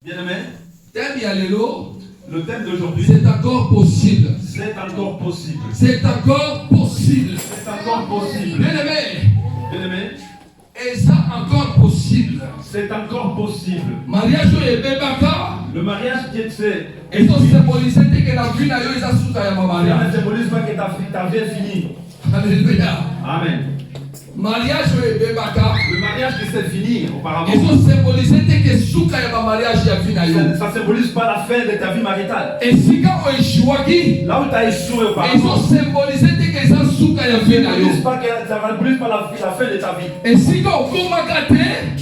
Bien-aimé, le thème d'aujourd'hui, c'est encore possible. C'est encore possible. C'est encore possible. C'est encore possible. Bien-aimé, Bien-aimé, et ça encore possible. c'est encore possible. Mariage et bébaka. Le mariage qui est Et ça symbolise que la vie n'a eu ça sous ta ça mariage. ne symbolise pas que ta vie est finie. Alléluia. Amen. Mariage et bébaka. Le mariage qui s'est fini auparavant, Et ça symbolise que sous ta mariage il y a vie n'a eu. ça ne symbolise pas la fin de ta vie maritale. Et si quand on échoue, Là où tu as échoué et auparavant, ça symbolise que ça sous ta vie n'a eu. ça ne symbolise pas la fin de ta vie. Et si quand on commence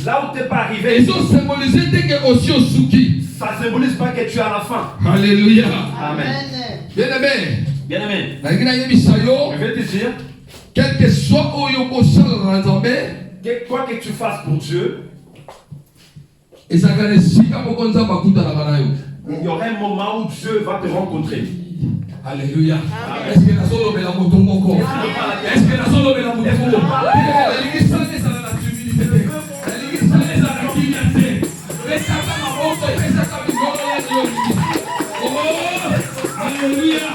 Là où tu n'es pas et arrivé, ça symbolise que aussi au souki. ça ne symbolise pas que tu es à la fin. Alléluia. Amen. Bien-aimé, Bien-aimé, je je vais te dire, quel que soit où il quoi que tu fasses pour Dieu, il il y aura un moment où Dieu va te rencontrer. Alléluia. Est-ce que la solo me la moto moko? Est-ce que la solo me la moto moko? L'église sainte ça la humilité. L'église sainte ça la humilité. Mais ça va ma moto, mais ça va me oh, alléluia.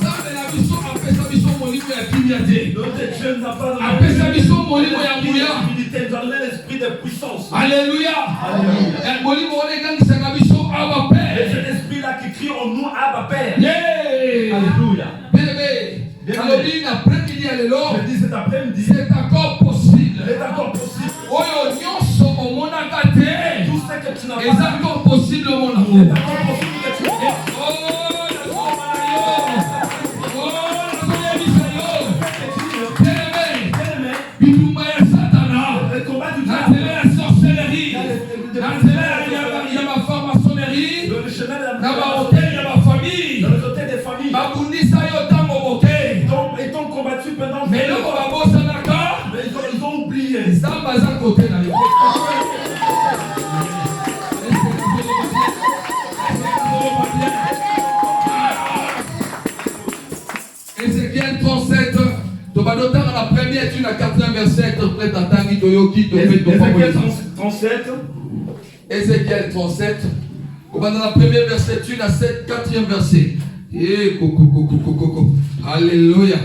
Ça me la mission après ça mission mon livre ya humilité. Notre Dieu n'a pas donné Après ça mission mon livre ya humilité. Il nous a donné l'esprit de puissance. Alléluia. Alléluia. Et mon livre on est dans sa mission Abba Et Père. cet esprit-là qui crie en nous, Abba Père. Yeah. Alléluia. Bien-aimé, alors dit après-midi à l'élo, Je dis cet après-midi, c'est encore possible. il est encore possible. Oyo nyonso omonaka te, Tout ce que tu n'as pas eza vu, encore possible mon c'est amour. encore possible que tu aies. Oh, nazomona yo. Oh, nazoyebisa yo. Bien-aimé, Bien-aimé, bitumba ya Satana, le combat du na diable, nzela ya sorcellerie, na nzela ya bafamasonerie, le chemin de na la bahotel ya bafamille, dans le côté des familles, babundisa yo ntango moke. ils t'ont combattu pendant Mais là, on va bosser d'accord. mais ils ont oublié. Ça va à côté là. Ézéchiel 37, tu vas noter dans la première, tu n'as 4e verset, prête à Tangi Toyoki, tu fais ton Ézéchiel favori. 37, Ézéchiel 37, on va dans la première verset, tu n'as 4e verset. Eh, coco. Alléluia.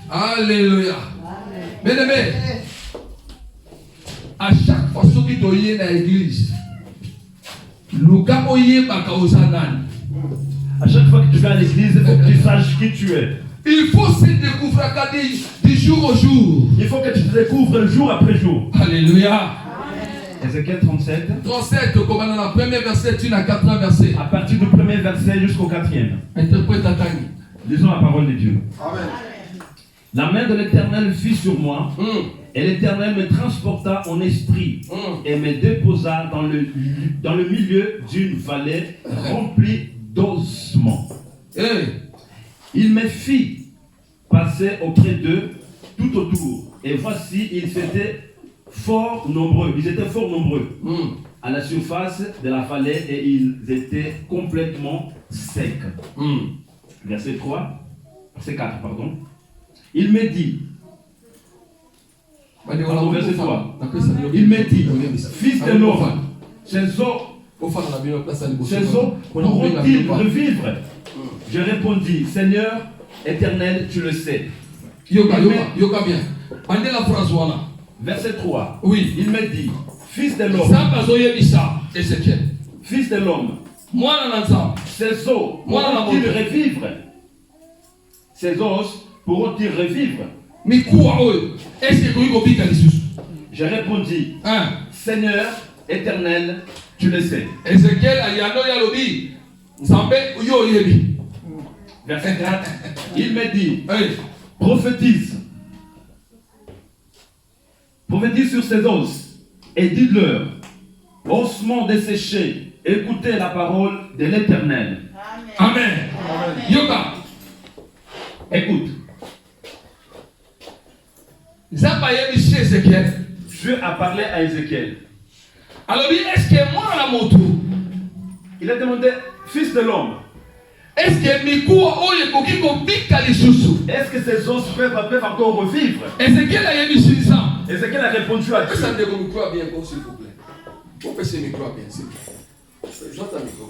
Alléluia. Bien-aimé, à chaque fois que tu es dans l'église, à chaque fois que tu vas à l'église, il faut que tu saches qui tu es. il faut se découvrir du jour au jour. Il faut que tu te découvres jour après jour. Alléluia. Ézéchiel 37, 37, comme dans la première verset, tu n'as 4 versets. à partir du premier verset jusqu'au 4e. Interprète à Tangi. Lisons la parole de Dieu. Amen. La main de l'Éternel fut sur moi, et l'Éternel me transporta en esprit et me déposa dans le milieu d'une vallée remplie d'ossements. Il me fit passer auprès d'eux tout autour, et voici, ils étaient fort nombreux. Ils étaient fort nombreux à la surface de la vallée, et ils étaient complètement secs. Verset 3, verset 4, pardon. Il me dit, verset 3, il me dit, fils de l'homme, ces eaux pourront-ils revivre? Je répondis, Seigneur éternel, tu le sais. Yoka bien. Pendant la phrase voilà. Verset 3, Oui. il me dit, fils de l'homme, Ça va zoyebisa. Ézéchiel. fils de l'homme, Moi dans ces eaux Moi, la pourront-ils montagne. revivre? Ces os pourront-ils revivre? Mais quoi est-ce que vous avez dit Je répondis, Hein? Seigneur éternel, tu le sais. Ézéchiel ayano yalobi. Zambe yo yebi. Verset 4, il me dit, Hey. prophétise. Prophétise sur ces os et dites-leur, ossements desséchés, écoutez la parole de l'Éternel. Amen. Yoka. Écoute, Zamba yebi chez Ézéchiel. Dieu a parlé à Ézéchiel. Alors est-ce que moi la moto? Il a demandé, fils de l'homme, Est-ce que Mikoua oye koki kobika lisusu? est-ce que ces os peuvent encore revivre? Ézéchiel a yebi sur ça. Ézéchiel a répondu à Dieu. Ça me dégonfle bien, s'il vous plaît. On fait ce micro bien, c'est bien. J'entends le micro.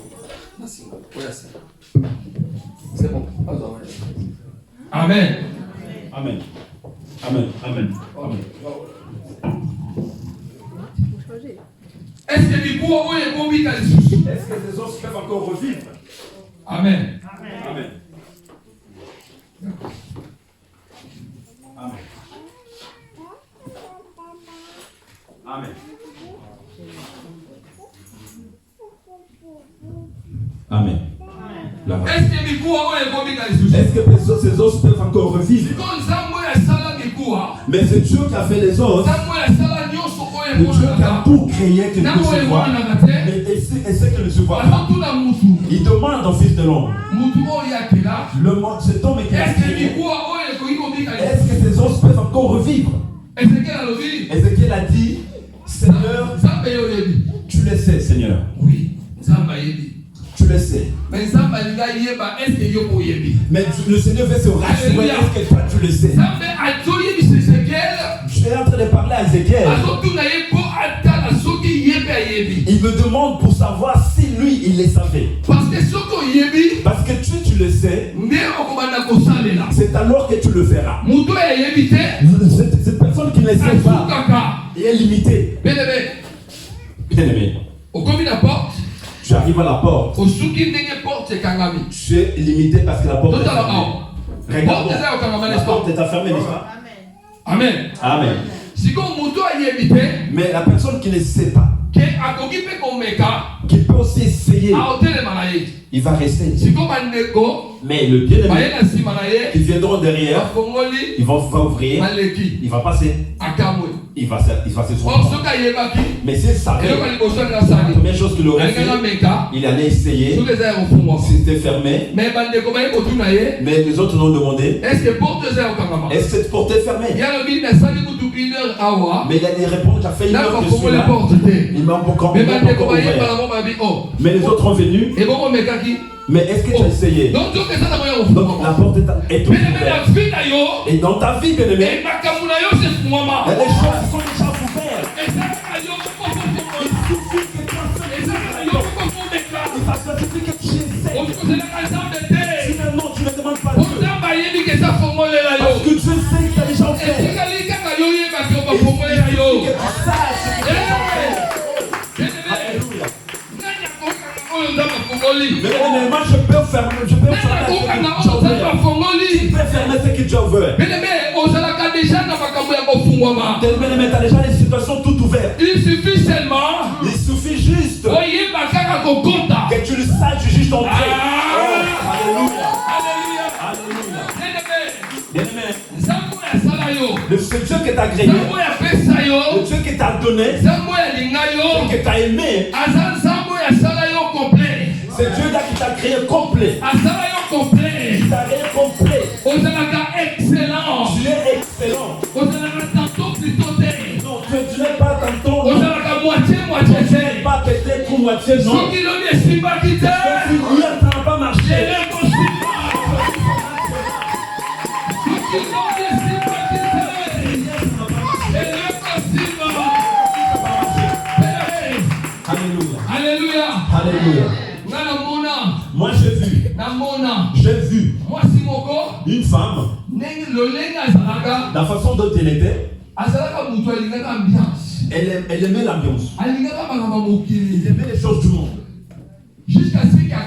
C'est bon. Amen. Amen. Amen. Amen. Amen. Est-ce que les os peuvent encore revivre? Amen. Amen. Amen. Amen. Amen. Amen. Est-ce que ces os peuvent encore revivre? Mais c'est Dieu qui a fait les os. Le Dieu qui a tout créé que nous se voit. Mais c'est que ne se voit pas. Il demande au Fils de l'homme. Cet homme qui a créé. Est-ce que ces os peuvent encore revivre? Ézéchiel a dit, Seigneur, tu le sais, Seigneur. Oui, tu le sais. Mais le Seigneur veut se rassurer. Est-ce que toi tu le sais? Je suis en train de parler à Ézéchiel. Il me demande pour savoir si lui il les savait. Parce que tu le sais. C'est alors que tu le verras. Cette personne qui ne le sait pas est limitée. Bien aimé. Tu arrives à la porte. Tu es limité parce que la porte est fermée. Regarde, la porte est fermée, n'est-ce pas? Amen. Amen. Mais la personne qui ne sait pas, qui peut aussi essayer, il va rester. Mais le bien-aimé, ils viendront derrière, ils vont ouvrir, il va passer. Il va se trouver. Mais s'il savait, la première chose qu'il aurait fait, il allait essayer. C'était fermé. Mais les autres l'ont demandé. Est-ce que cette porte est fermée? Mais il a des réponses, il a fait une heure que celui-là. Il m'a encore ouvert. Mais les autres ont venu. Mais est-ce que tu as essayé? Donc la porte est ouverte. Et dans ta vie, bien aimé, il y a des choses qui sont déjà ouvertes. Il suffit que tu finalement tu ne demandes pas Dieu. Parce que Dieu sait qu'il y a déjà fait. Et il suffit que tu saches ce que tu as fait. Mais moi je peux fermer ce que tu as ouvert. Mais tu as déjà des situations toutes ouvertes. Il suffit seulement. Il suffit juste que tu le saches juste entrer. Alléluia. Alléluia. Bien-aimé. Le Dieu que tu as créé, le Dieu que tu as donné, le Dieu que tu as aimé, c'est Dieu là qui t'a créé complet. Il t'a créé complet. Tu es excellent. Tu es excellent. Non, tu n'es pas tantôt. Tu n'es pas peut-être pour moitié, non. Si rien ça n'a pas marché. Alléluia. Alléluia. Moi j'ai vu une femme, la façon dont elle était, elle aimait l'ambiance, elle aimait les choses du monde. Jusqu'à ce qu'il y a